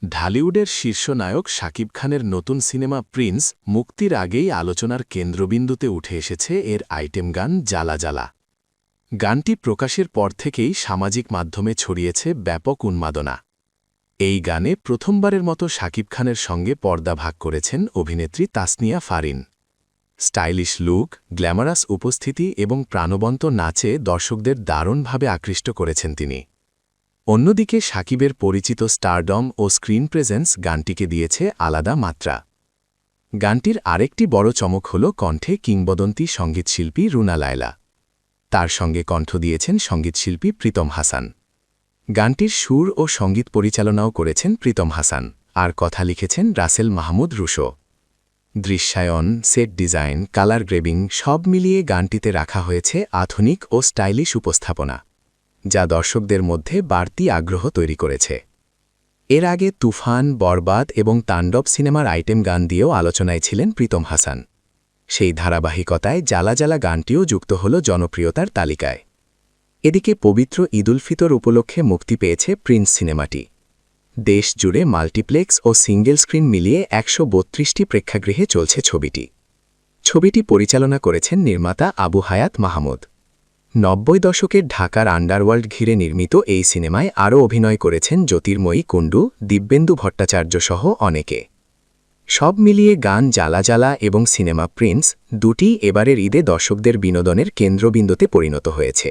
ঢালিউডের শীর্ষ নায়ক শাকিব খানের নতুন সিনেমা প্রিন্স মুক্তির আগেই আলোচনার কেন্দ্রবিন্দুতে উঠে এসেছে এর আইটেম গান জ্বালা জ্বালা। গানটি প্রকাশের পর থেকেই সামাজিক মাধ্যমে ছড়িয়েছে ব্যাপক উন্মাদনা। এই গানে প্রথমবারের মতো শাকিব খানের সঙ্গে পর্দা ভাগ করেছেন অভিনেত্রী Tasnia Farin. Stylish look, glamorous উপস্থিতি এবং প্রাণবন্ত নাচে দর্শকদের দারুণভাবে আকৃষ্ট করেছেন তিনি। অন্যদিকে শাকিবের পরিচিত স্টারডম ও স্ক্রিন প্রেজেন্স গানটিকে দিয়েছে আলাদা মাত্রা। গানটির আরেকটি বড় চমক হল কণ্ঠে কিংবদন্তি সঙ্গীতশিল্পী রুনা লায়লা। তার সঙ্গে কণ্ঠ দিয়েছেন সঙ্গীতশিল্পী প্রীতম হাসান। গানটির সুর ও সঙ্গীত পরিচালনাও করেছেন প্রীতম হাসান, আর কথা লিখেছেন রাসেল মাহমুদ রুশো। দৃশ্যায়ন, সেট ডিজাইন, কালার গ্রেডিং সব মিলিয়ে গানটিতে রাখা হয়েছে আধুনিক ও স্টাইলিশ উপস্থাপনা, যা দর্শকদের মধ্যে বাড়তি আগ্রহ তৈরি করেছে। এর আগে তুফান, বরবাদ এবং তাণ্ডব সিনেমার আইটেম গান দিয়েও আলোচনায় ছিলেন প্রীতম হাসান। সেই ধারাবাহিকতায় জ্বালা জ্বালা গানটিও যুক্ত হল জনপ্রিয়তার তালিকায়। এদিকে পবিত্র ঈদুল ফিতর উপলক্ষে মুক্তি পেয়েছে প্রিন্স সিনেমাটি। দেশ জুড়ে মাল্টিপ্লেক্স ও সিঙ্গেল স্ক্রিন মিলিয়ে ১৩২টি প্রেক্ষাগৃহে চলছে ছবিটি পরিচালনা করেছেন নির্মাতা আবু হায়াত মাহমুদ। ৯০ দশকের ঢাকার আন্ডারওয়ার্ল্ড ঘিরে নির্মিত এই সিনেমায় আরও অভিনয় করেছেন জ্যোতির্ময়ী কুণ্ডু, দিব্যেন্দু ভট্টাচার্য সহ অনেকে। সব মিলিয়ে গান জ্বালা জ্বালা এবং সিনেমা প্রিন্স দুটিই এবারের ঈদে দর্শকদের বিনোদনের কেন্দ্রবিন্দুতে পরিণত হয়েছে।